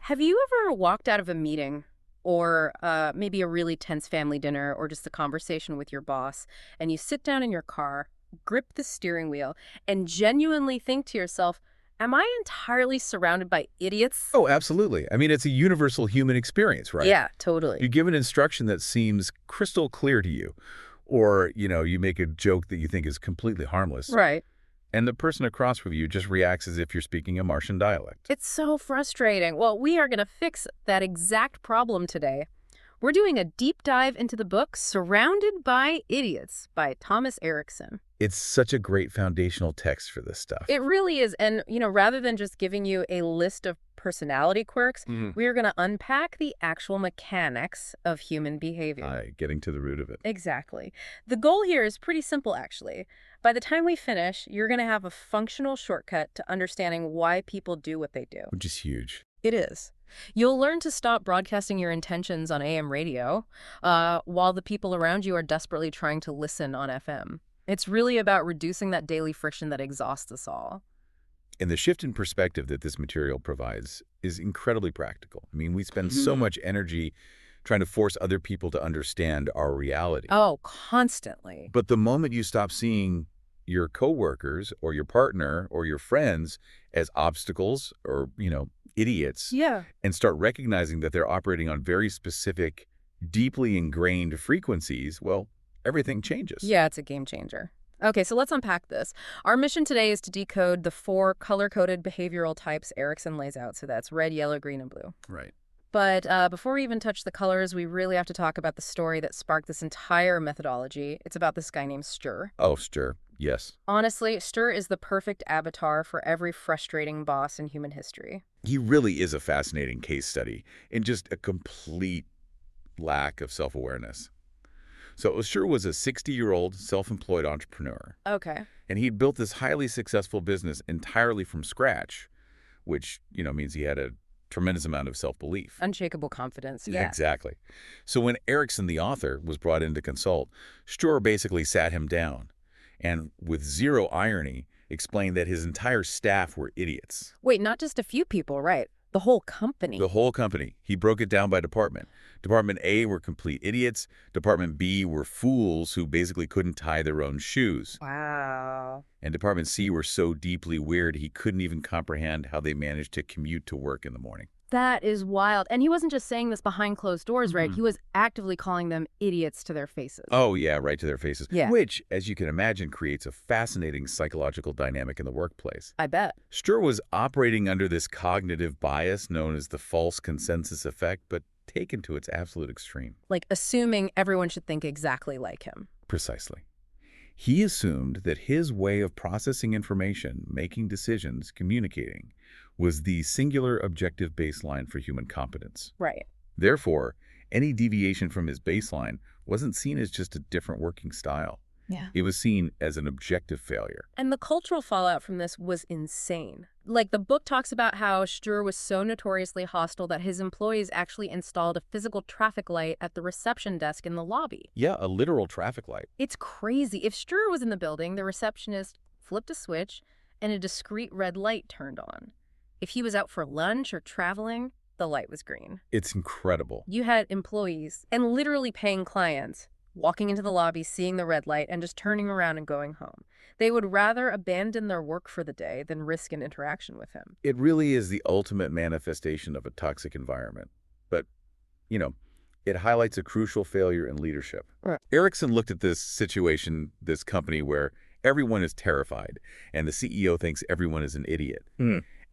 Have you ever walked out of a meeting or maybe a really tense family dinner or just a conversation with your boss, and you sit down in your car, grip the steering wheel, and genuinely think to yourself, am I entirely surrounded by idiots? Oh, absolutely. I mean, it's a universal human experience, right? Yeah, totally. You give an instruction that seems crystal clear to you, or, you make a joke that you think is completely harmless, Right. and the person across from you just reacts as if you're speaking a Martian dialect. It's so frustrating. Well, we are going to fix that exact problem today. We're doing a deep dive into the book Surrounded by Idiots by Thomas Erikson. It's such a great foundational text for this stuff. It really is. And, rather than just giving you a list of personality quirks, we are going to unpack the actual mechanics of human behavior. Getting to the root of it. Exactly. The goal here is pretty simple, actually. By the time we finish, you're going to have a functional shortcut to understanding why people do what they do. Which is huge. It is. You'll learn to stop broadcasting your intentions on AM radio while the people around you are desperately trying to listen on FM. It's really about reducing that daily friction that exhausts us all. And the shift in perspective that this material provides is incredibly practical. I mean, we spend so much energy trying to force other people to understand our reality. Oh, constantly. But the moment you stop seeing your coworkers or your partner or your friends as obstacles or, idiots, Yeah. and start recognizing that they're operating on very specific, deeply ingrained frequencies, well, everything changes. Yeah, it's a game changer. Okay, so let's unpack this. Our mission today is to decode the 4 color-coded behavioral types Erikson lays out. So that's red, yellow, green, and blue. Right. But before we even touch the colors, we really have to talk about the story that sparked this entire methodology. It's about this guy named Stir. Oh, sure. Yes. Honestly, Stir is the perfect avatar for every frustrating boss in human history. He really is a fascinating case study in just a complete lack of self-awareness. So Osher was a 60-year-old self-employed entrepreneur, Okay. and he'd built this highly successful business entirely from scratch, which, means he had a tremendous amount of self-belief. Unshakable confidence. Yeah. Exactly. So when Erikson, the author, was brought in to consult, Stur basically sat him down and, with zero irony, explained that his entire staff were idiots. Wait, not just a few people, right? The whole company. The whole company. He broke it down by department. Department A were complete idiots. Department B were fools who basically couldn't tie their own shoes. Wow. And Department C were so deeply weird he couldn't even comprehend how they managed to commute to work in the morning. That is wild. And he wasn't just saying this behind closed doors, right? He was actively calling them idiots to their faces. Oh, yeah, right to their faces. Yeah. Which, as you can imagine, creates a fascinating psychological dynamic in the workplace. I bet. Stur was operating under this cognitive bias known as the false consensus effect, but taken to its absolute extreme. Like assuming everyone should think exactly like him. Precisely. He assumed that his way of processing information, making decisions, communicating, was the singular objective baseline for human competence. Right. Therefore, any deviation from his baseline wasn't seen as just a different working style. Yeah. It was seen as an objective failure. And the cultural fallout from this was insane. Like, the book talks about how Stur was so notoriously hostile that his employees actually installed a physical traffic light at the reception desk in the lobby. Yeah, a literal traffic light. It's crazy. If Stur was in the building, the receptionist flipped a switch and a discrete red light turned on. If he was out for lunch or traveling, the light was green. It's incredible. You had employees and literally paying clients walking into the lobby, seeing the red light, and just turning around and going home. They would rather abandon their work for the day than risk an interaction with him. It really is the ultimate manifestation of a toxic environment. But, it highlights a crucial failure in leadership. Right. Erikson looked at this situation, this company where everyone is terrified and the CEO thinks everyone is an idiot.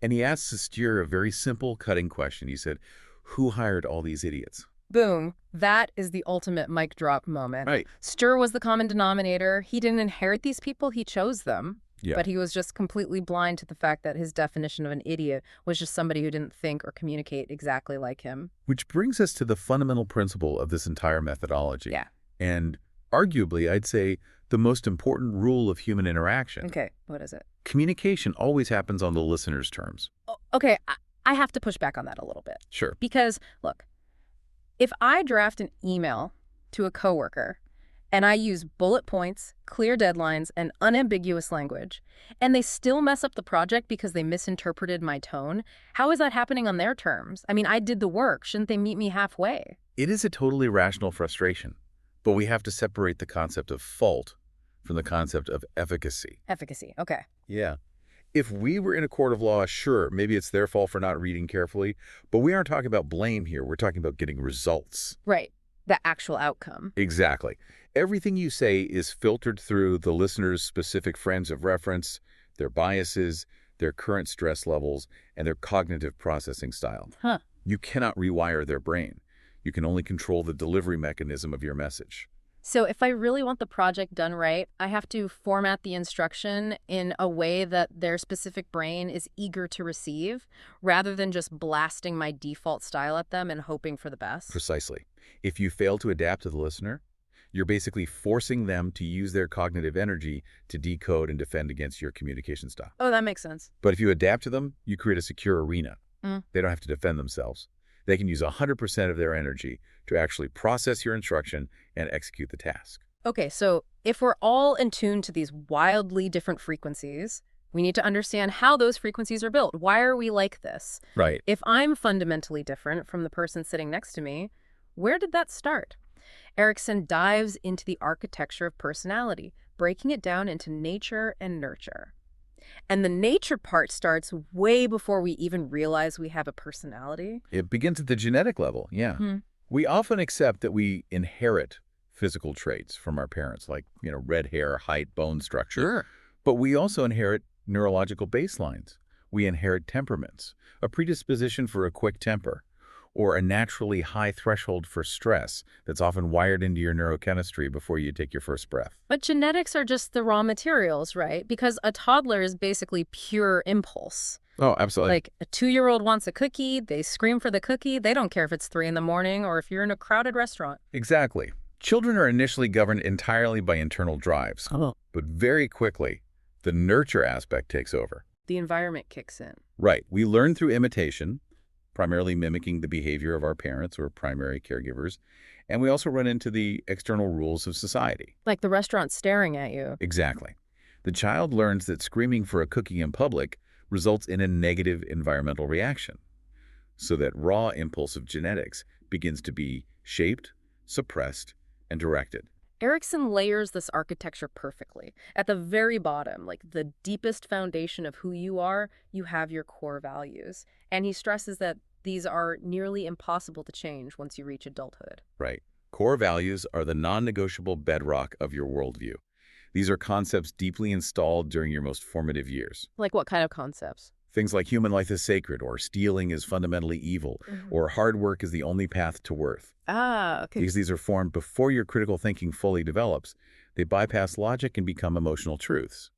And he asked Stur a very simple, cutting question. He said, who hired all these idiots? Boom. That is the ultimate mic drop moment. Right. Stur was the common denominator. He didn't inherit these people. He chose them. Yeah. But he was just completely blind to the fact that his definition of an idiot was just somebody who didn't think or communicate exactly like him. Which brings us to the fundamental principle of this entire methodology. Yeah. And arguably, I'd say, the most important rule of human interaction. Okay, what is it? Communication always happens on the listener's terms. Okay, I have to push back on that a little bit. Sure. Because, look, if I draft an email to a coworker And I use bullet points, clear deadlines, and unambiguous language. And they still mess up the project because they misinterpreted my tone. How is that happening on their terms? I mean, I did the work. Shouldn't they meet me halfway? It is a totally rational frustration, but we have to separate the concept of fault from the concept of efficacy. Efficacy, okay. Yeah. If we were in a court of law, sure, maybe it's their fault for not reading carefully, but we aren't talking about blame here. We're talking about getting results. Right, the actual outcome. Exactly. Everything you say is filtered through the listener's specific frames of reference, their biases, their current stress levels, and their cognitive processing style. Huh. You cannot rewire their brain. You can only control the delivery mechanism of your message. So if I really want the project done right, I have to format the instruction in a way that their specific brain is eager to receive, rather than just blasting my default style at them and hoping for the best. Precisely. If you fail to adapt to the listener, you're basically forcing them to use their cognitive energy to decode and defend against your communication style. Oh, that makes sense. But if you adapt to them, you create a secure arena. Mm. They don't have to defend themselves. They can use 100% of their energy to actually process your instruction and execute the task. Okay, so if we're all in tune to these wildly different frequencies, we need to understand how those frequencies are built. Why are we like this? Right. If I'm fundamentally different from the person sitting next to me, where did that start? Erikson dives into the architecture of personality, breaking it down into nature and nurture. And the nature part starts way before we even realize we have a personality. It begins at the genetic level, yeah. We often accept that we inherit physical traits from our parents, like, red hair, height, bone structure. Sure. But we also inherit neurological baselines. We inherit temperaments, a predisposition for a quick temper, or a naturally high threshold for stress that's often wired into your neurochemistry before you take your first breath. But genetics are just the raw materials, right? Because a toddler is basically pure impulse. Oh, absolutely. Like a 2-year-old wants a cookie, they scream for the cookie. They don't care if it's 3 a.m. or if you're in a crowded restaurant. Exactly. Children are initially governed entirely by internal drives. Oh. But very quickly, the nurture aspect takes over. The environment kicks in. Right. We learn through imitation, primarily mimicking the behavior of our parents or primary caregivers. And we also run into the external rules of society. Like the restaurant staring at you. Exactly. The child learns that screaming for a cookie in public results in a negative environmental reaction. So that raw impulsive genetics begins to be shaped, suppressed, and directed. Erikson layers this architecture perfectly. At the very bottom, like the deepest foundation of who you are, you have your core values. And he stresses that these are nearly impossible to change once you reach adulthood. Right. Core values are the non-negotiable bedrock of your worldview. These are concepts deeply installed during your most formative years. Like what kind of concepts? Things like human life is sacred, or stealing is fundamentally evil, or hard work is the only path to worth. Ah, okay. Because these are formed before your critical thinking fully develops, they bypass logic and become emotional truths.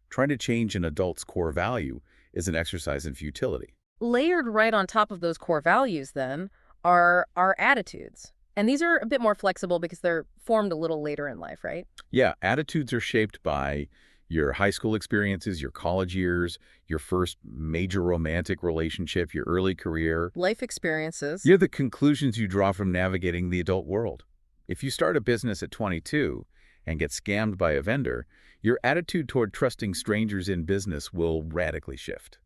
Trying to change an adult's core value is an exercise in futility. Layered right on top of those core values, then, are our attitudes. And these are a bit more flexible because they're formed a little later in life, right? Yeah, attitudes are shaped by your high school experiences, your college years, your first major romantic relationship, your early career. Life experiences. You're the conclusions you draw from navigating the adult world. If you start a business at 22 and get scammed by a vendor, your attitude toward trusting strangers in business will radically shift.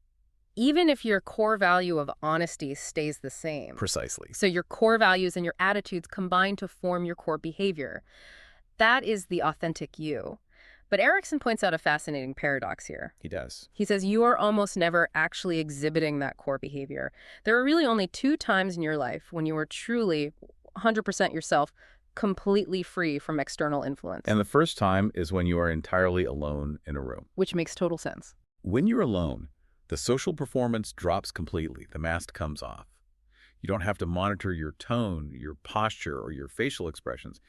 Even if your core value of honesty stays the same. Precisely. So your core values and your attitudes combine to form your core behavior. That is the authentic you. But Erikson points out a fascinating paradox here. He does. He says you are almost never actually exhibiting that core behavior. There are really only 2 times in your life when you are truly 100% yourself, completely free from external influence. And the first time is when you are entirely alone in a room. Which makes total sense. When you're alone, the social performance drops completely. The mask comes off. You don't have to monitor your tone, your posture, or your facial expressions.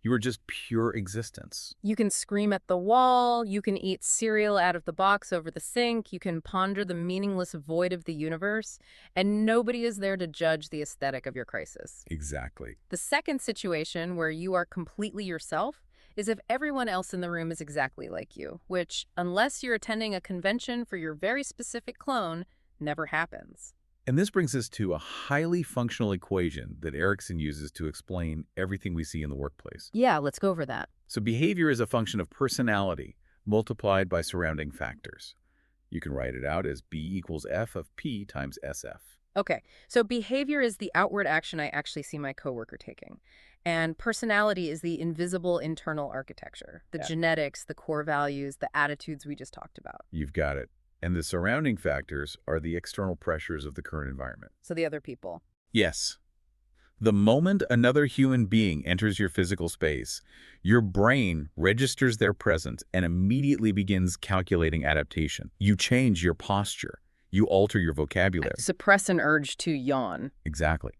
You are just pure existence. You can scream at the wall, you can eat cereal out of the box over the sink, you can ponder the meaningless void of the universe, and nobody is there to judge the aesthetic of your crisis. Exactly. The second situation where you are completely yourself is if everyone else in the room is exactly like you, which, unless you're attending a convention for your very specific clone, never happens. And this brings us to a highly functional equation that Erikson uses to explain everything we see in the workplace. Yeah, let's go over that. So behavior is a function of personality multiplied by surrounding factors. You can write it out as B equals F of P times SF. Okay, so behavior is the outward action I actually see my coworker taking. And personality is the invisible internal architecture, the Yeah. genetics, the core values, the attitudes we just talked about. You've got it. And the surrounding factors are the external pressures of the current environment. So the other people. Yes. The moment another human being enters your physical space, your brain registers their presence and immediately begins calculating adaptation. You change your posture. You alter your vocabulary. Suppress an urge to yawn. Exactly.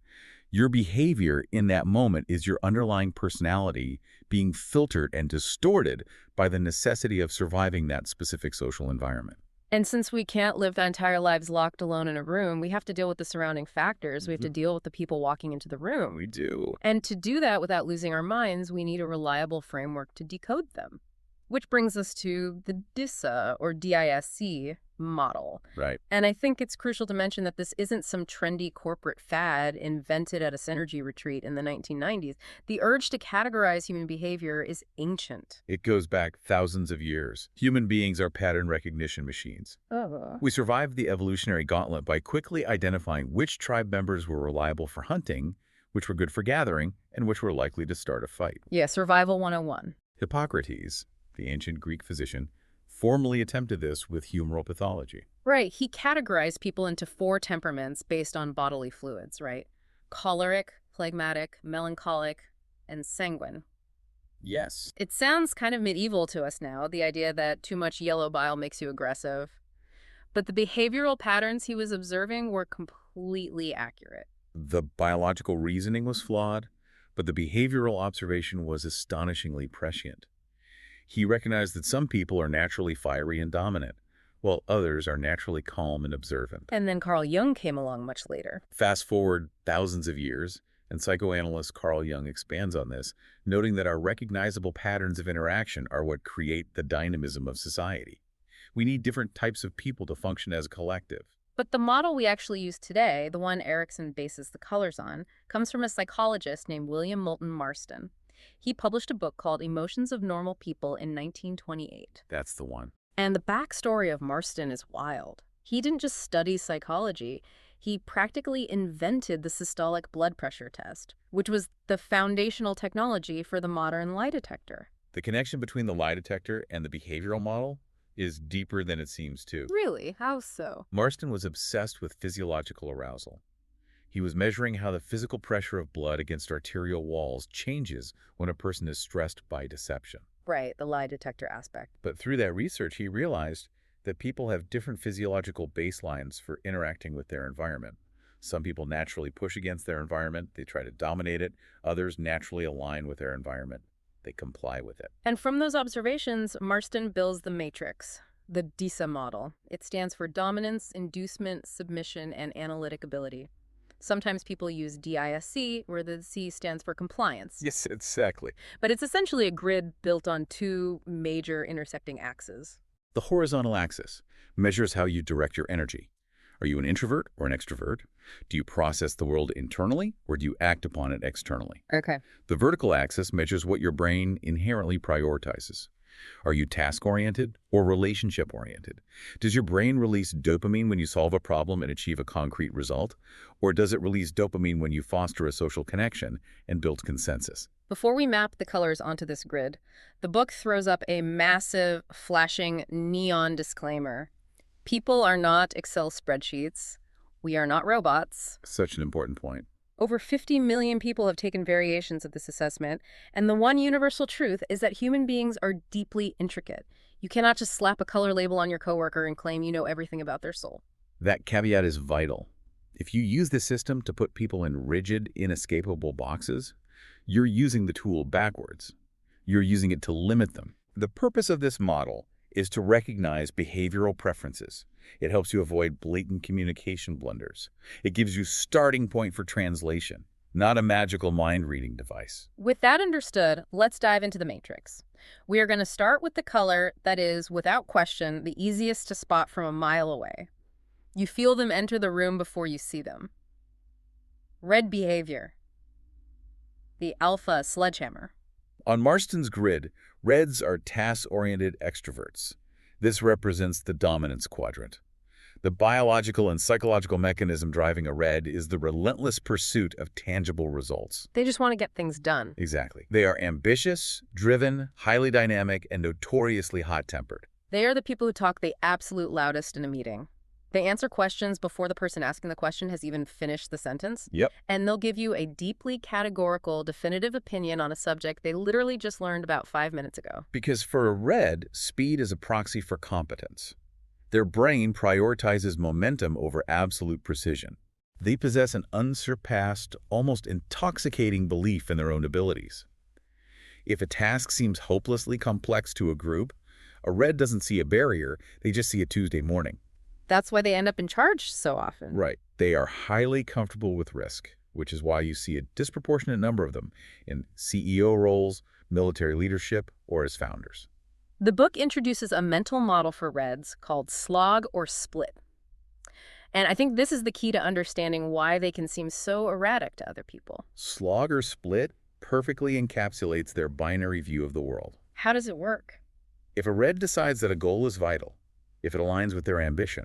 Your behavior in that moment is your underlying personality being filtered and distorted by the necessity of surviving that specific social environment. And since we can't live our entire lives locked alone in a room, we have to deal with the surrounding factors. We have to deal with the people walking into the room. We do. And to do that without losing our minds, we need a reliable framework to decode them. Which brings us to the DISA, or DISC, model. Right. And I think it's crucial to mention that this isn't some trendy corporate fad invented at a synergy retreat in the 1990s. The urge to categorize human behavior is ancient. It goes back thousands of years. Human beings are pattern recognition machines. Oh. We survived the evolutionary gauntlet by quickly identifying which tribe members were reliable for hunting, which were good for gathering, and which were likely to start a fight. Yeah, Survival 101. Hippocrates, the ancient Greek physician, formally attempted this with humoral pathology. Right, he categorized people into 4 temperaments based on bodily fluids, right? Choleric, phlegmatic, melancholic, and sanguine. Yes. It sounds kind of medieval to us now, the idea that too much yellow bile makes you aggressive. But the behavioral patterns he was observing were completely accurate. The biological reasoning was flawed, but the behavioral observation was astonishingly prescient. He recognized that some people are naturally fiery and dominant, while others are naturally calm and observant. And then Carl Jung came along much later. Fast forward thousands of years, and psychoanalyst Carl Jung expands on this, noting that our recognizable patterns of interaction are what create the dynamism of society. We need different types of people to function as a collective. But the model we actually use today, the one Erikson bases the colors on, comes from a psychologist named William Moulton Marston. He published a book called Emotions of Normal People in 1928. That's the one. And the backstory of Marston is wild. He didn't just study psychology. He practically invented the systolic blood pressure test, which was the foundational technology for the modern lie detector. The connection between the lie detector and the behavioral model is deeper than it seems to. Really? How so? Marston was obsessed with physiological arousal. He was measuring how the physical pressure of blood against arterial walls changes when a person is stressed by deception. Right, the lie detector aspect. But through that research, he realized that people have different physiological baselines for interacting with their environment. Some people naturally push against their environment. They try to dominate it. Others naturally align with their environment. They comply with it. And from those observations, Marston builds the matrix, the DISA model. It stands for dominance, inducement, submission, and analytic ability. Sometimes people use DISC, where the C stands for compliance. Yes, exactly. But it's essentially a grid built on 2 major intersecting axes. The horizontal axis measures how you direct your energy. Are you an introvert or an extrovert? Do you process the world internally or do you act upon it externally? Okay. The vertical axis measures what your brain inherently prioritizes. Are you task-oriented or relationship-oriented? Does your brain release dopamine when you solve a problem and achieve a concrete result? Or does it release dopamine when you foster a social connection and build consensus? Before we map the colors onto this grid, the book throws up a massive, flashing neon disclaimer. People are not Excel spreadsheets. We are not robots. Such an important point. Over 50 million people have taken variations of this assessment, and the one universal truth is that human beings are deeply intricate. You cannot just slap a color label on your coworker and claim you know everything about their soul. That caveat is vital. If you use this system to put people in rigid, inescapable boxes, you're using the tool backwards. You're using it to limit them. The purpose of this model is to recognize behavioral preferences. It helps you avoid blatant communication blunders. It gives you starting point for translation, not a magical mind-reading device. With that understood, let's dive into the matrix. We are going to start with the color that is, without question, the easiest to spot from a mile away. You feel them enter the room before you see them. Red behavior. The alpha sledgehammer. On Marston's grid, reds are task-oriented extroverts. This represents the dominance quadrant. The biological and psychological mechanism driving a red is the relentless pursuit of tangible results. They just want to get things done. Exactly. They are ambitious, driven, highly dynamic, and notoriously hot-tempered. They are the people who talk the absolute loudest in a meeting. They answer questions before the person asking the question has even finished the sentence. Yep. And they'll give you a deeply categorical, definitive opinion on a subject they literally just learned about 5 minutes ago. Because for a red, speed is a proxy for competence. Their brain prioritizes momentum over absolute precision. They possess an unsurpassed, almost intoxicating belief in their own abilities. If a task seems hopelessly complex to a group, a red doesn't see a barrier, they just see a Tuesday morning. That's why they end up in charge so often. Right. They are highly comfortable with risk, which is why you see a disproportionate number of them in CEO roles, military leadership, or as founders. The book introduces a mental model for reds called slog or split. And I think this is the key to understanding why they can seem so erratic to other people. Slog or split perfectly encapsulates their binary view of the world. How does it work? If a red decides that a goal is vital, if it aligns with their ambition,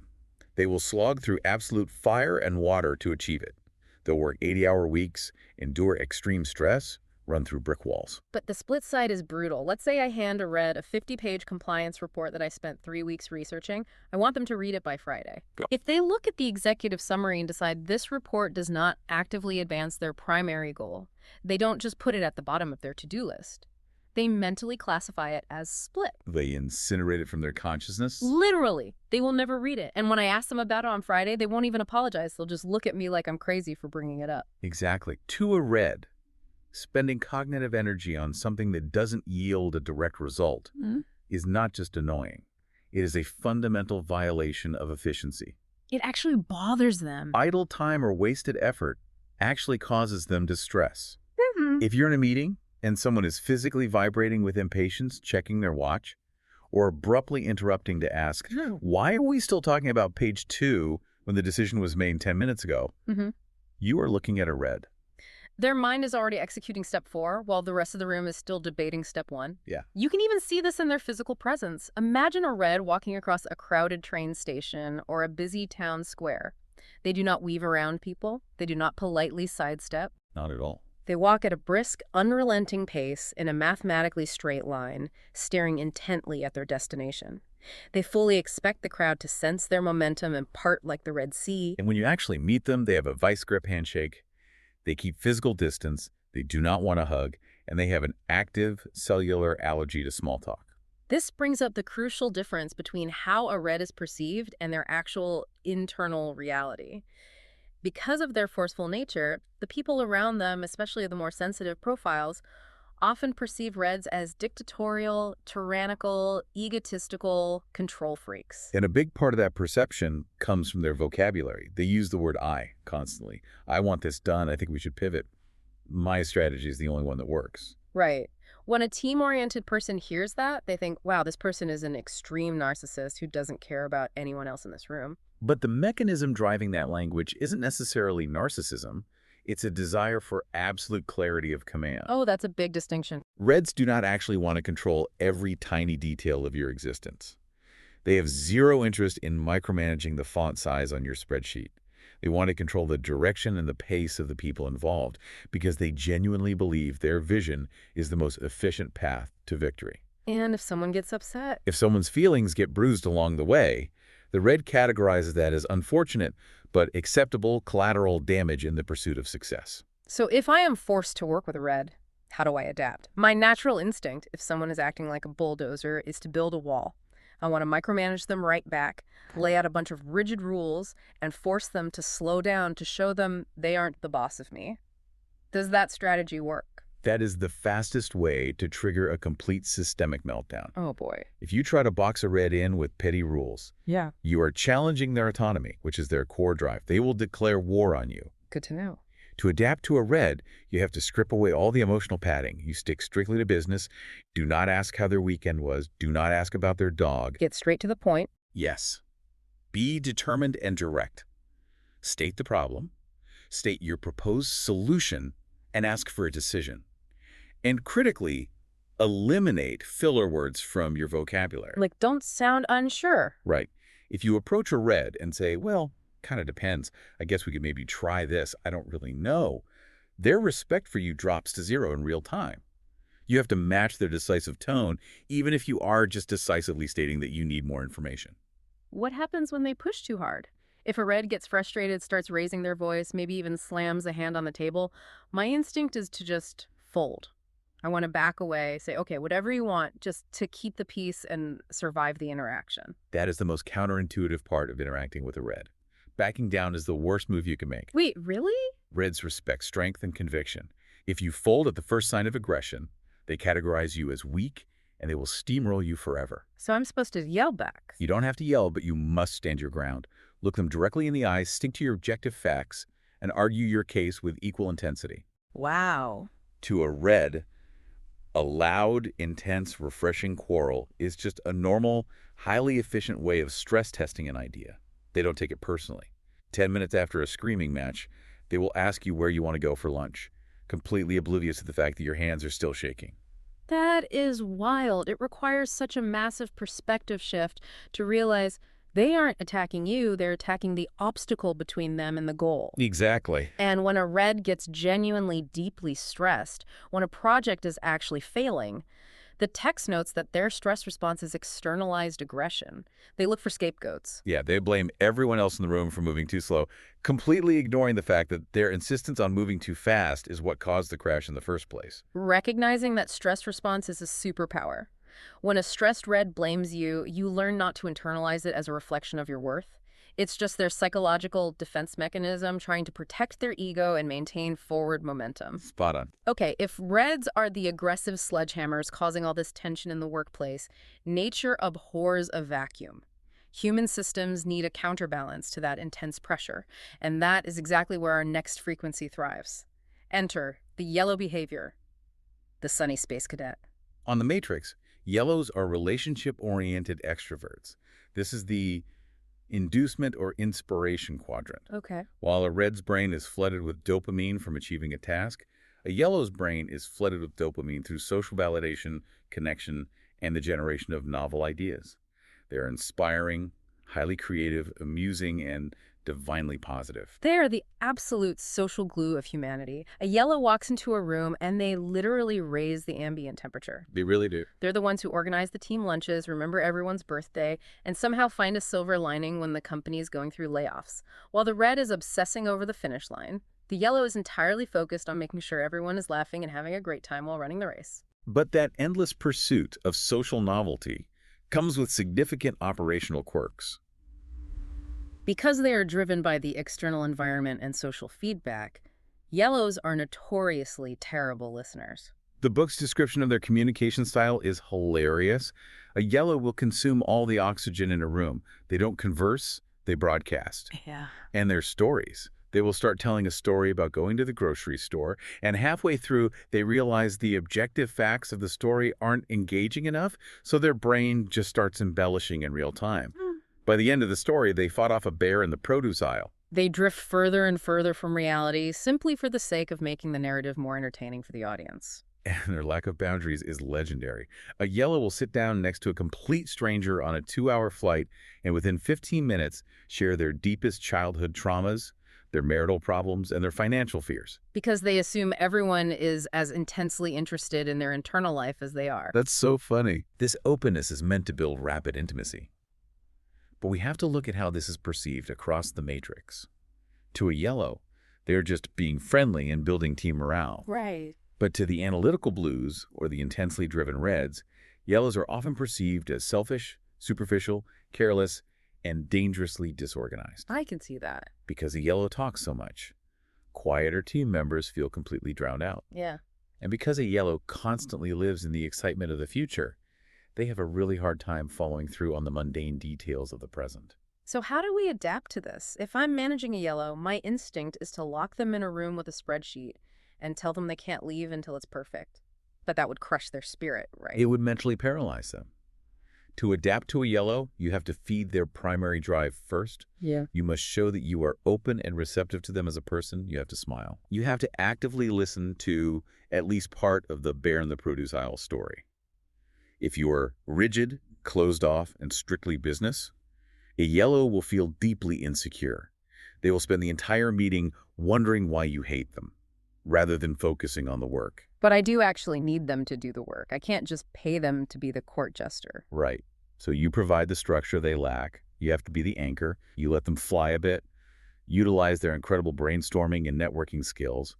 they will slog through absolute fire and water to achieve it. They'll work 80-hour weeks, endure extreme stress, run through brick walls. But the split side is brutal. Let's say I hand a red a 50-page compliance report that I spent 3 weeks researching. I want them to read it by Friday. Yep. If they look at the executive summary and decide this report does not actively advance their primary goal, they don't just put it at the bottom of their to-do list. They mentally classify it as split. They incinerate it from their consciousness. Literally. They will never read it. And when I ask them about it on Friday, they won't even apologize. They'll just look at me like I'm crazy for bringing it up. Exactly. To a red, spending cognitive energy on something that doesn't yield a direct result is not just annoying. It is a fundamental violation of efficiency. It actually bothers them. Idle time or wasted effort actually causes them distress. If you're in a meeting and someone is physically vibrating with impatience, checking their watch, or abruptly interrupting to ask, why are we still talking about page 2 when the decision was made 10 minutes ago? You are looking at a red. Their mind is already executing step 4 while the rest of the room is still debating step 1. Yeah. You can even see this in their physical presence. Imagine a red walking across a crowded train station or a busy town square. They do not weave around people. They do not politely sidestep. Not at all. They walk at a brisk, unrelenting pace in a mathematically straight line, staring intently at their destination. They fully expect the crowd to sense their momentum and part like the Red Sea. And when you actually meet them, they have a vice grip handshake. They keep physical distance. They do not want to hug. And they have an active cellular allergy to small talk. This brings up the crucial difference between how a red is perceived and their actual internal reality. Because of their forceful nature, the people around them, especially the more sensitive profiles, often perceive reds as dictatorial, tyrannical, egotistical control freaks. And a big part of that perception comes from their vocabulary. They use the word I constantly. I want this done. I think we should pivot. My strategy is the only one that works. Right. When a team-oriented person hears that, they think, wow, this person is an extreme narcissist who doesn't care about anyone else in this room. But the mechanism driving that language isn't necessarily narcissism. It's a desire for absolute clarity of command. Oh, that's a big distinction. Reds do not actually want to control every tiny detail of your existence. They have zero interest in micromanaging the font size on your spreadsheet. They want to control the direction and the pace of the people involved because they genuinely believe their vision is the most efficient path to victory. And if someone gets upset? If someone's feelings get bruised along the way, the red categorizes that as unfortunate but acceptable collateral damage in the pursuit of success. So if I am forced to work with a red, how do I adapt? My natural instinct, if someone is acting like a bulldozer, is to build a wall. I want to micromanage them right back, lay out a bunch of rigid rules, and force them to slow down to show them they aren't the boss of me. Does that strategy work? That is the fastest way to trigger a complete systemic meltdown. Oh boy. If you try to box a red in with petty rules, you are challenging their autonomy, which is their core drive. They will declare war on you. Good to know. To adapt to a red, you have to strip away all the emotional padding. You stick strictly to business. Do not ask how their weekend was. Do not ask about their dog. Get straight to the point. Yes. Be determined and direct. State the problem, state your proposed solution, and ask for a decision. And critically, eliminate filler words from your vocabulary. Like, don't sound unsure. Right. If you approach a red and say, well, kind of depends. I guess we could maybe try this. I don't really know. Their respect for you drops to zero in real time. You have to match their decisive tone, even if you are just decisively stating that you need more information. What happens when they push too hard? If a red gets frustrated, starts raising their voice, maybe even slams a hand on the table, my instinct is to just fold. I want to back away, say, okay, whatever you want, just to keep the peace and survive the interaction. That is the most counterintuitive part of interacting with a red. Backing down is the worst move you can make. Wait, really? Reds respect strength and conviction. If you fold at the first sign of aggression, they categorize you as weak, and they will steamroll you forever. So I'm supposed to yell back? You don't have to yell, but you must stand your ground. Look them directly in the eyes, stick to your objective facts, and argue your case with equal intensity. Wow. To a red, a loud, intense, refreshing quarrel is just a normal, highly efficient way of stress testing an idea. They don't take it personally. 10 minutes after a screaming match, they will ask you where you want to go for lunch, completely oblivious to the fact that your hands are still shaking. That is wild. It requires such a massive perspective shift to realize they aren't attacking you, they're attacking the obstacle between them and the goal. Exactly. And when a red gets genuinely deeply stressed, when a project is actually failing, the text notes that their stress response is externalized aggression. They look for scapegoats. Yeah, they blame everyone else in the room for moving too slow, completely ignoring the fact that their insistence on moving too fast is what caused the crash in the first place. Recognizing that stress response is a superpower. When a stressed red blames you, you learn not to internalize it as a reflection of your worth. It's just their psychological defense mechanism trying to protect their ego and maintain forward momentum. Spot on. Okay, if reds are the aggressive sledgehammers causing all this tension in the workplace, nature abhors a vacuum. Human systems need a counterbalance to that intense pressure, and that is exactly where our next frequency thrives. Enter the yellow behavior, the sunny space cadet. On the matrix, yellows are relationship-oriented extroverts. This is the inducement or inspiration quadrant. Okay. While a red's brain is flooded with dopamine from achieving a task, a yellow's brain is flooded with dopamine through social validation, connection, and the generation of novel ideas. They're inspiring, highly creative, amusing, and divinely positive. They are the absolute social glue of humanity. A yellow walks into a room and they literally raise the ambient temperature. They really do. They're the ones who organize the team lunches, remember everyone's birthday, and somehow find a silver lining when the company is going through layoffs. While the red is obsessing over the finish line, the yellow is entirely focused on making sure everyone is laughing and having a great time while running the race. But that endless pursuit of social novelty comes with significant operational quirks. Because they are driven by the external environment and social feedback, yellows are notoriously terrible listeners. The book's description of their communication style is hilarious. A yellow will consume all the oxygen in a room. They don't converse, they broadcast. Yeah. And their stories. They will start telling a story about going to the grocery store, and halfway through, they realize the objective facts of the story aren't engaging enough, so their brain just starts embellishing in real time. By the end of the story, they fought off a bear in the produce aisle. They drift further and further from reality simply for the sake of making the narrative more entertaining for the audience. And their lack of boundaries is legendary. A yellow will sit down next to a complete stranger on a 2-hour flight and within 15 minutes share their deepest childhood traumas, their marital problems, and their financial fears. Because they assume everyone is as intensely interested in their internal life as they are. That's so funny. This openness is meant to build rapid intimacy. But we have to look at how this is perceived across the matrix. To a yellow, they're just being friendly and building team morale. Right. But to the analytical blues, or the intensely driven reds, yellows are often perceived as selfish, superficial, careless, and dangerously disorganized. I can see that. Because a yellow talks so much, quieter team members feel completely drowned out. Yeah. And because a yellow constantly lives in the excitement of the future, they have a really hard time following through on the mundane details of the present. So how do we adapt to this? If I'm managing a yellow, my instinct is to lock them in a room with a spreadsheet and tell them they can't leave until it's perfect. But that would crush their spirit, right? It would mentally paralyze them. To adapt to a yellow, you have to feed their primary drive first. Yeah. You must show that you are open and receptive to them as a person. You have to smile. You have to actively listen to at least part of the bear in the produce aisle story. If you are rigid, closed off, and strictly business, a yellow will feel deeply insecure. They will spend the entire meeting wondering why you hate them, rather than focusing on the work. But I do actually need them to do the work. I can't just pay them to be the court jester. Right. So you provide the structure they lack. You have to be the anchor. You let them fly a bit, utilize their incredible brainstorming and networking skills,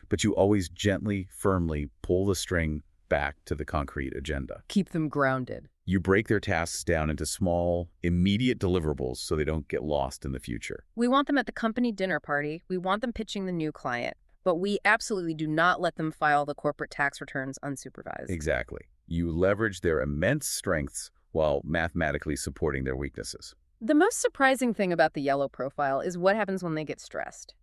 but you always gently, firmly pull the string back to the concrete agenda. Keep them grounded. You break their tasks down into small, immediate deliverables so they don't get lost in the future. We want them at the company dinner party. We want them pitching the new client. But we absolutely do not let them file the corporate tax returns unsupervised. Exactly. You leverage their immense strengths while mathematically supporting their weaknesses. The most surprising thing about the yellow profile is what happens when they get stressed.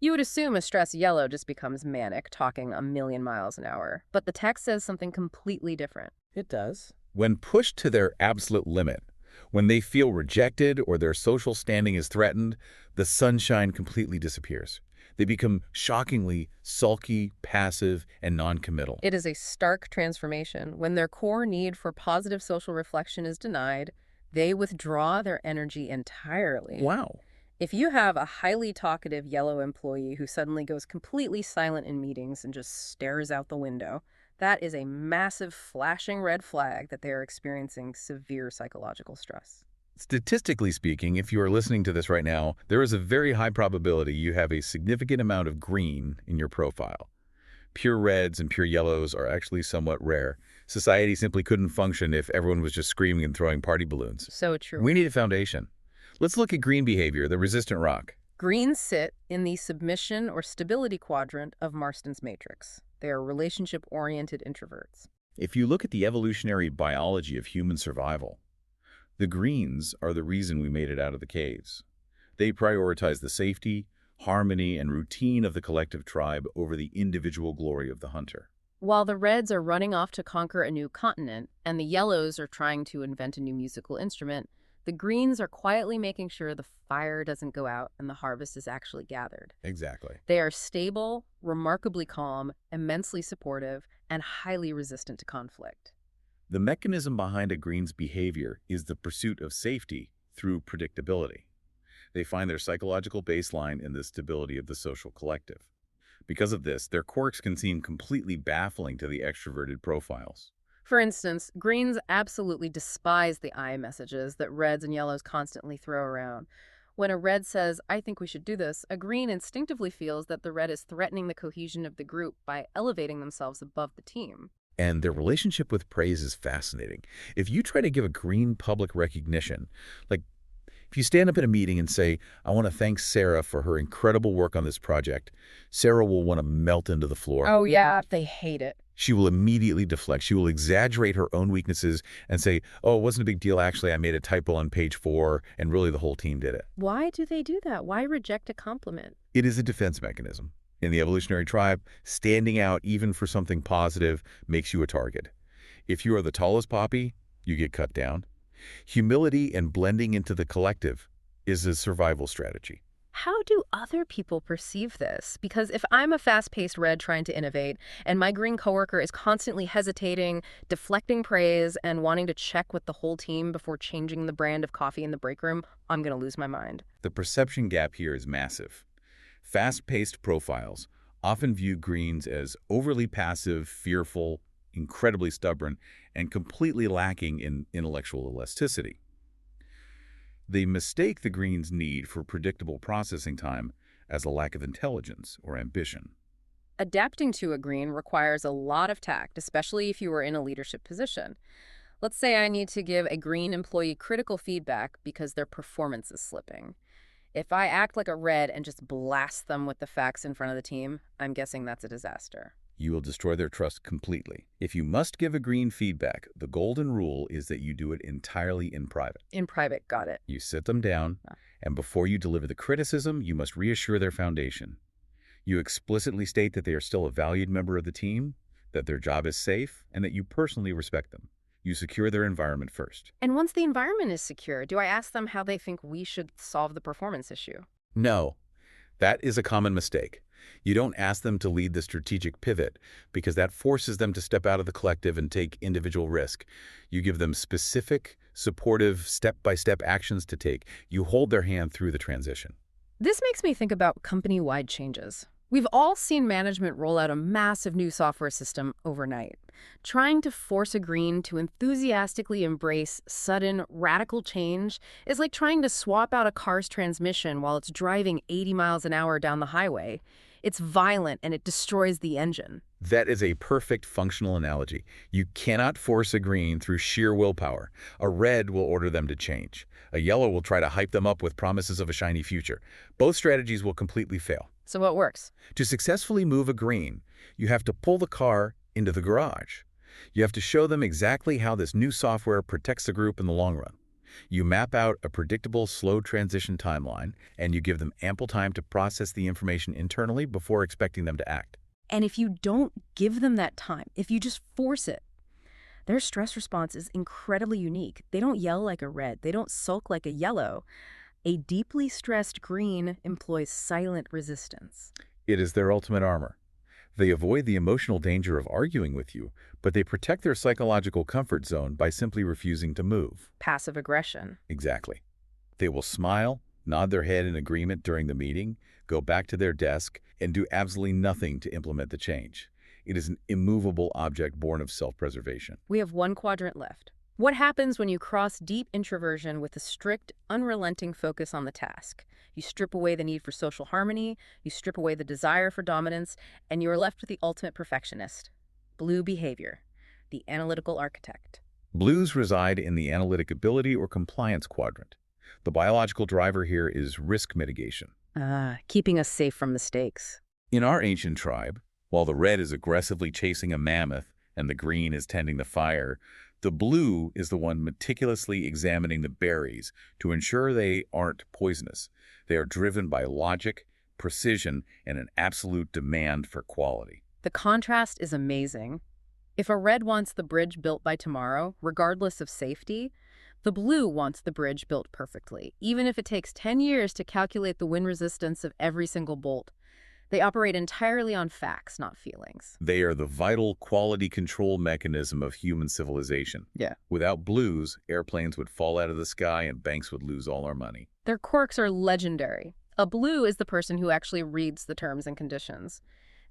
You would assume a stressed yellow just becomes manic, talking a million miles an hour. But the text says something completely different. It does. When pushed to their absolute limit, when they feel rejected or their social standing is threatened, the sunshine completely disappears. They become shockingly sulky, passive, and non-committal. It is a stark transformation. When their core need for positive social reflection is denied, they withdraw their energy entirely. Wow. If you have a highly talkative yellow employee who suddenly goes completely silent in meetings and just stares out the window, that is a massive flashing red flag that they are experiencing severe psychological stress. Statistically speaking, if you are listening to this right now, there is a very high probability you have a significant amount of green in your profile. Pure reds and pure yellows are actually somewhat rare. Society simply couldn't function if everyone was just screaming and throwing party balloons. So true. We need a foundation. Let's look at green behavior, the resistant rock. Greens sit in the submission or stability quadrant of Marston's matrix. They are relationship-oriented introverts. If you look at the evolutionary biology of human survival, the greens are the reason we made it out of the caves. They prioritize the safety, harmony, and routine of the collective tribe over the individual glory of the hunter. While the reds are running off to conquer a new continent, and the yellows are trying to invent a new musical instrument, the greens are quietly making sure the fire doesn't go out and the harvest is actually gathered. Exactly. They are stable, remarkably calm, immensely supportive, and highly resistant to conflict. The mechanism behind a green's behavior is the pursuit of safety through predictability. They find their psychological baseline in the stability of the social collective. Because of this, their quirks can seem completely baffling to the extroverted profiles. For instance, greens absolutely despise the I messages that reds and yellows constantly throw around. When a red says, "I think we should do this," a green instinctively feels that the red is threatening the cohesion of the group by elevating themselves above the team. And their relationship with praise is fascinating. If you try to give a green public recognition, like if you stand up in a meeting and say, "I want to thank Sarah for her incredible work on this project," Sarah will want to melt into the floor. Oh yeah, they hate it. She will immediately deflect. She will exaggerate her own weaknesses and say, "Oh, it wasn't a big deal. Actually, I made a typo on page 4, and really the whole team did it." Why do they do that? Why reject a compliment? It is a defense mechanism. In the evolutionary tribe, standing out even for something positive makes you a target. If you are the tallest poppy, you get cut down. Humility and blending into the collective is a survival strategy. How do other people perceive this? Because if I'm a fast-paced red trying to innovate, and my green coworker is constantly hesitating, deflecting praise, and wanting to check with the whole team before changing the brand of coffee in the break room, I'm going to lose my mind. The perception gap here is massive. Fast-paced profiles often view greens as overly passive, fearful, incredibly stubborn, and completely lacking in intellectual elasticity. They mistake the green's need for predictable processing time as a lack of intelligence or ambition. Adapting to a green requires a lot of tact, especially if you are in a leadership position. Let's say I need to give a green employee critical feedback because their performance is slipping. If I act like a red and just blast them with the facts in front of the team, I'm guessing that's a disaster. You will destroy their trust completely. If you must give a green feedback, the golden rule is that you do it entirely in private. In private, got it. You sit them down, and before you deliver the criticism, you must reassure their foundation. You explicitly state that they are still a valued member of the team, that their job is safe, and that you personally respect them. You secure their environment first. And once the environment is secure, do I ask them how they think we should solve the performance issue? No, that is a common mistake. You don't ask them to lead the strategic pivot because that forces them to step out of the collective and take individual risk. You give them specific, supportive, step-by-step actions to take. You hold their hand through the transition. This makes me think about company-wide changes. We've all seen management roll out a massive new software system overnight. Trying to force a green to enthusiastically embrace sudden, radical change is like trying to swap out a car's transmission while it's driving 80 miles an hour down the highway. It's violent and it destroys the engine. That is a perfect functional analogy. You cannot force a green through sheer willpower. A red will order them to change. A yellow will try to hype them up with promises of a shiny future. Both strategies will completely fail. So what works? To successfully move a green, you have to pull the car into the garage. You have to show them exactly how this new software protects the group in the long run. You map out a predictable, slow transition timeline, and you give them ample time to process the information internally before expecting them to act. And if you don't give them that time, if you just force it, their stress response is incredibly unique. They don't yell like a red. They don't sulk like a yellow. A deeply stressed green employs silent resistance. It is their ultimate armor. They avoid the emotional danger of arguing with you, but they protect their psychological comfort zone by simply refusing to move. Passive aggression. Exactly. They will smile, nod their head in agreement during the meeting, go back to their desk, and do absolutely nothing to implement the change. It is an immovable object born of self-preservation. We have one quadrant left. What happens when you cross deep introversion with a strict, unrelenting focus on the task? You strip away the need for social harmony, you strip away the desire for dominance, and you are left with the ultimate perfectionist. Blue behavior, the analytical architect. Blues reside in the analytic ability or compliance quadrant. The biological driver here is risk mitigation. Keeping us safe from mistakes. In our ancient tribe, while the red is aggressively chasing a mammoth and the green is tending the fire, the blue is the one meticulously examining the berries to ensure they aren't poisonous. They are driven by logic, precision, and an absolute demand for quality. The contrast is amazing. If a red wants the bridge built by tomorrow, regardless of safety, the blue wants the bridge built perfectly, even if it takes 10 years to calculate the wind resistance of every single bolt. They operate entirely on facts, not feelings. They are the vital quality control mechanism of human civilization. Yeah. Without blues, airplanes would fall out of the sky and banks would lose all our money. Their quirks are legendary. A blue is the person who actually reads the terms and conditions.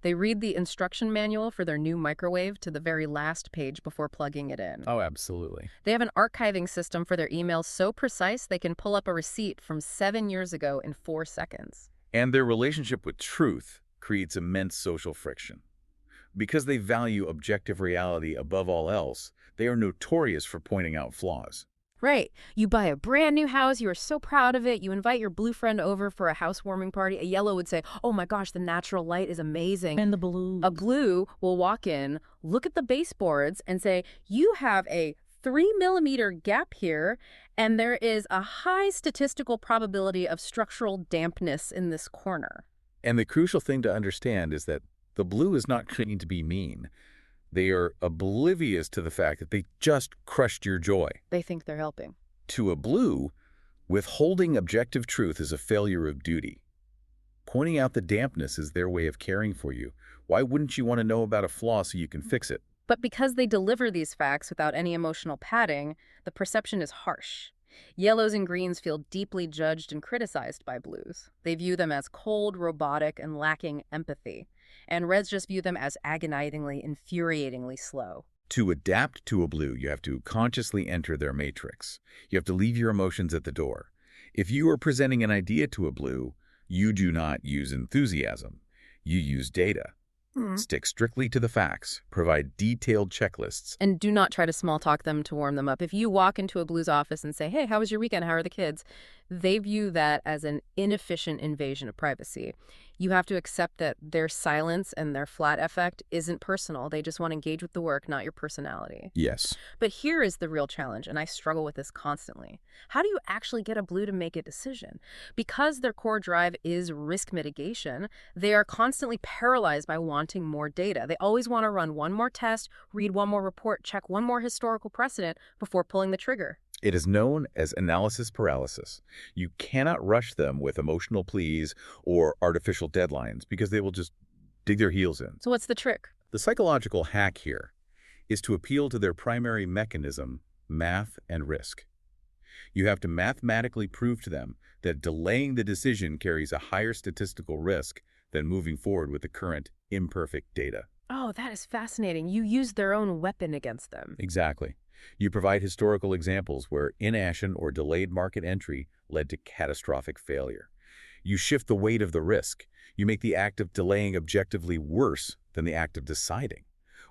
They read the instruction manual for their new microwave to the very last page before plugging it in. Oh, absolutely. They have an archiving system for their emails so precise they can pull up a receipt from 7 years ago in 4 seconds. And their relationship with truth creates immense social friction. Because they value objective reality above all else, they are notorious for pointing out flaws. Right. You buy a brand new house, you are so proud of it, you invite your blue friend over for a housewarming party. A yellow would say, oh my gosh, the natural light is amazing. And the blue. A blue will walk in, look at the baseboards, and say, you have a 3-millimeter gap here, and there is a high statistical probability of structural dampness in this corner. And the crucial thing to understand is that the blue is not trying to be mean. They are oblivious to the fact that they just crushed your joy. They think they're helping. To a blue, withholding objective truth is a failure of duty. Pointing out the dampness is their way of caring for you. Why wouldn't you want to know about a flaw so you can fix it? But because they deliver these facts without any emotional padding, the perception is harsh. Yellows and greens feel deeply judged and criticized by blues. They view them as cold, robotic, and lacking empathy. And reds just view them as agonizingly, infuriatingly slow. To adapt to a blue, you have to consciously enter their matrix. You have to leave your emotions at the door. If you are presenting an idea to a blue, you do not use enthusiasm. You use data. Stick strictly to the facts. Provide detailed checklists. And do not try to small talk them to warm them up. If you walk into a blues office and say, hey, how was your weekend? How are the kids? They view that as an inefficient invasion of privacy. You have to accept that their silence and their flat affect isn't personal. They just want to engage with the work, not your personality. Yes. But here is the real challenge, and I struggle with this constantly. How do you actually get a Blue to make a decision? Because their core drive is risk mitigation, they are constantly paralyzed by wanting more data. They always want to run one more test, read one more report, check one more historical precedent before pulling the trigger. It is known as analysis paralysis. You cannot rush them with emotional pleas or artificial deadlines because they will just dig their heels in. So what's the trick? The psychological hack here is to appeal to their primary mechanism, math and risk. You have to mathematically prove to them that delaying the decision carries a higher statistical risk than moving forward with the current imperfect data. Oh, that is fascinating. You use their own weapon against them. Exactly. You provide historical examples where inaction or delayed market entry led to catastrophic failure. You shift the weight of the risk. You make the act of delaying objectively worse than the act of deciding.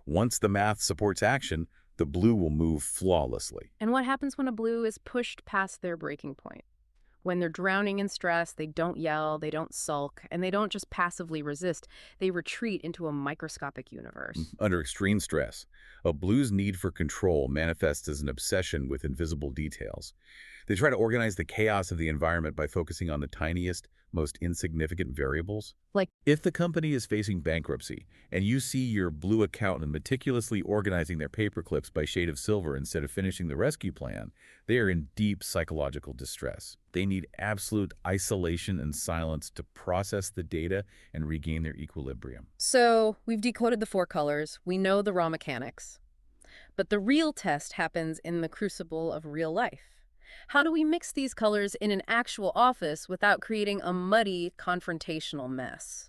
Once the math supports action, the Blue will move flawlessly. And what happens when a Blue is pushed past their breaking point? When they're drowning in stress, they don't yell, they don't sulk, and they don't just passively resist. They retreat into a microscopic universe. Under extreme stress, a Blue's need for control manifests as an obsession with invisible details. They try to organize the chaos of the environment by focusing on the tiniest, most insignificant variables. Like, If the company is facing bankruptcy and you see your Blue accountant meticulously organizing their paperclips by shade of silver instead of finishing the rescue plan, they are in deep psychological distress. They need absolute isolation and silence to process the data and regain their equilibrium. so we've decoded the four colors. We know the raw mechanics. But the real test happens in the crucible of real life. How do we mix these colors in an actual office without creating a muddy, confrontational mess?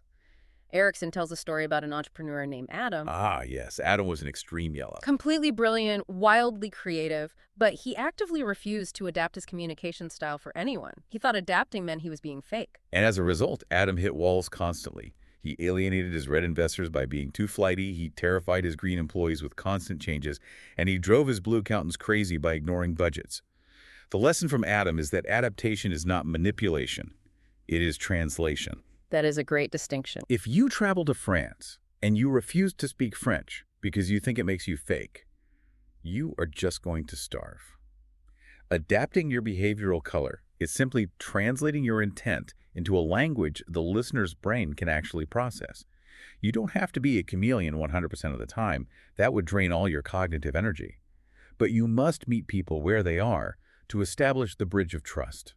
Erikson tells a story about an entrepreneur named Adam. Ah, yes, Adam was an extreme yellow. Completely brilliant, wildly creative, but he actively refused to adapt his communication style for anyone. He thought adapting meant he was being fake. And as a result, Adam hit walls constantly. He alienated his red investors by being too flighty, he terrified his green employees with constant changes, and he drove his Blue accountants crazy by ignoring budgets. The lesson from Adam is that adaptation is not manipulation. It is translation. That is a great distinction. If you travel to France and you refuse to speak French because you think it makes you fake, you are just going to starve. Adapting your behavioral color is simply translating your intent into a language the listener's brain can actually process. You don't have to be a chameleon 100% of the time. That would drain all your cognitive energy. But you must meet people where they are to establish the bridge of trust.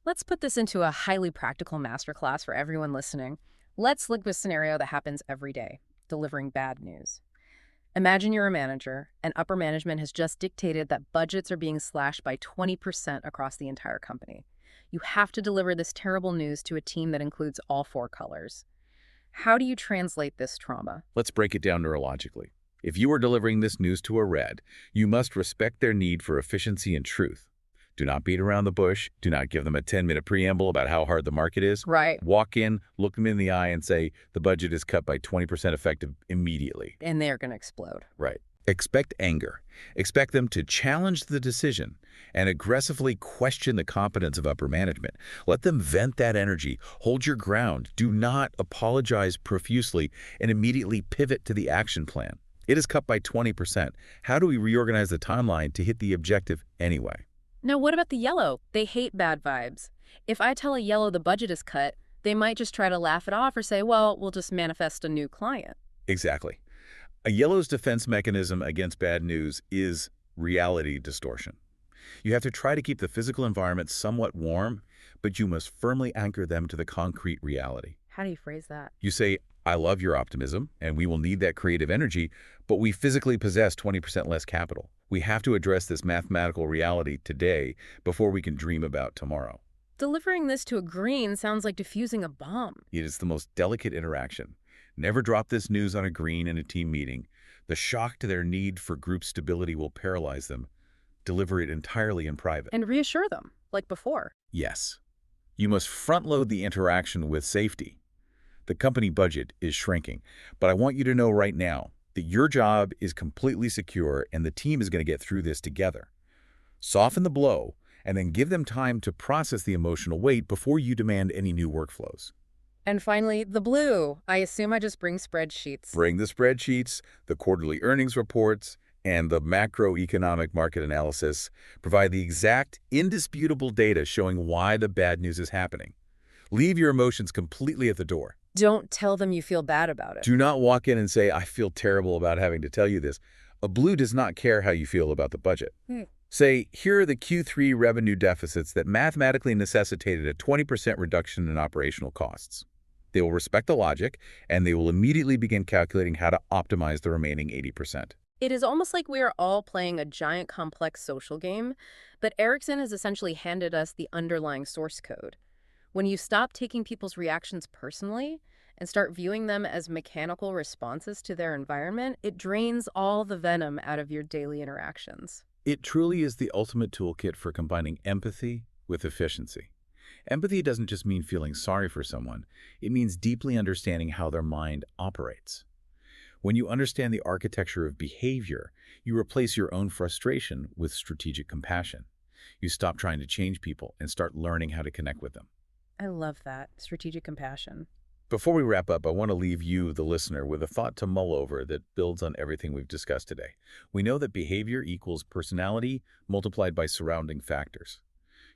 Let's put this into a highly practical masterclass for everyone listening. Let's look at a scenario that happens every day, delivering bad news. Imagine you're a manager, and upper management has just dictated that budgets are being slashed by 20% across the entire company. You have to deliver this terrible news to a team that includes all four colors. How do you translate this trauma? Let's break it down neurologically. If you are delivering this news to a red, you must respect their need for efficiency and truth. Do not beat around the bush. Do not give them a 10-minute preamble about how hard the market is. Right. Walk in, look them in the eye, and say, the budget is cut by 20% effective immediately. And they're going to explode. Right. Expect anger. Expect them to challenge the decision and aggressively question the competence of upper management. Let them vent that energy. Hold your ground. Do not apologize profusely and immediately pivot to the action plan. It is cut by 20%. How do we reorganize the timeline to hit the objective anyway? Now, what about the yellow? They hate bad vibes. If I tell a yellow the budget is cut, they might just try to laugh it off or say, well, we'll just manifest a new client. Exactly. A yellow's defense mechanism against bad news is reality distortion. You have to try to keep the physical environment somewhat warm, but you must firmly anchor them to the concrete reality. How do you phrase that? You say, I love your optimism, and we will need that creative energy, but we physically possess 20% less capital. We have to address this mathematical reality today before we can dream about tomorrow. Delivering this to a green sounds like diffusing a bomb. It is the most delicate interaction. Never drop this news on a green in a team meeting. The shock to their need for group stability will paralyze them. Deliver it entirely in private. And reassure them, like before. Yes. You must front-load the interaction with safety. The company budget is shrinking, but I want you to know right now that your job is completely secure and the team is going to get through this together. Soften the blow and then give them time to process the emotional weight before you demand any new workflows. And finally, the blue. I assume I just bring spreadsheets. Bring the spreadsheets, the quarterly earnings reports, and the macroeconomic market analysis. Provide the exact, indisputable data showing why the bad news is happening. Leave your emotions completely at the door. Don't tell them you feel bad about it. Do not walk in and say, I feel terrible about having to tell you this. A blue does not care how you feel about the budget. Say, here are the Q3 revenue deficits that mathematically necessitated a 20% reduction in operational costs. They will respect the logic, and they will immediately begin calculating how to optimize the remaining 80%. It is almost like we are all playing a giant complex social game, but Erikson has essentially handed us the underlying source code. When you stop taking people's reactions personally and start viewing them as mechanical responses to their environment, it drains all the venom out of your daily interactions. It truly is the ultimate toolkit for combining empathy with efficiency. Empathy doesn't just mean feeling sorry for someone. It means deeply understanding how their mind operates. When you understand the architecture of behavior, you replace your own frustration with strategic compassion. You stop trying to change people and start learning how to connect with them. I love that. Strategic compassion. Before we wrap up, I want to leave you, the listener, with a thought to mull over that builds on everything we've discussed today. We know that behavior equals personality multiplied by surrounding factors.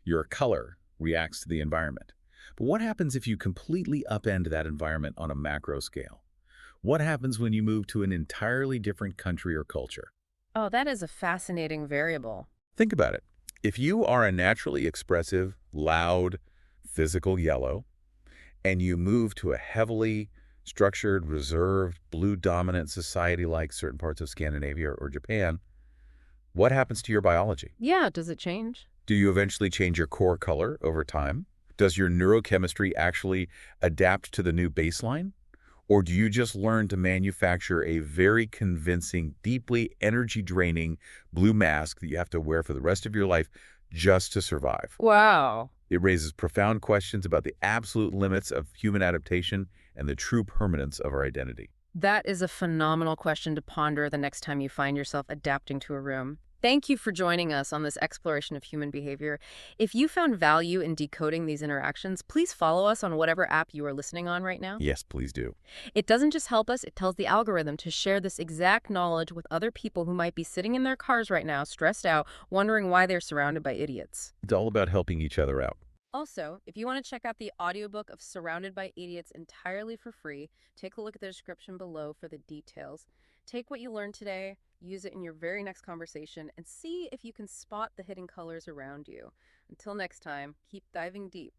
Your color reacts to the environment. But what happens if you completely upend that environment on a macro scale? What happens when you move to an entirely different country or culture? Oh, that is a fascinating variable. Think about it. If you are a naturally expressive, loud, physical yellow, and you move to a heavily structured, reserved, blue-dominant society like certain parts of Scandinavia or Japan, what happens to your biology? Yeah, does it change? Do you eventually change your core color over time? Does your neurochemistry actually adapt to the new baseline? Or do you just learn to manufacture a very convincing, deeply energy-draining blue mask that you have to wear for the rest of your life just to survive? Wow. It raises profound questions about the absolute limits of human adaptation and the true permanence of our identity. That is a phenomenal question to ponder the next time you find yourself adapting to a room. Thank you for joining us on this exploration of human behavior. If you found value in decoding these interactions, please follow us on whatever app you are listening on right now. Yes, please do. It doesn't just help us, it tells the algorithm to share this exact knowledge with other people who might be sitting in their cars right now, stressed out, wondering why they're surrounded by idiots. It's all about helping each other out. Also, if you want to check out the audiobook of Surrounded by Idiots entirely for free, take a look at the description below for the details. Take what you learned today, use it in your very next conversation, and see if you can spot the hidden colors around you. Until next time, keep diving deep.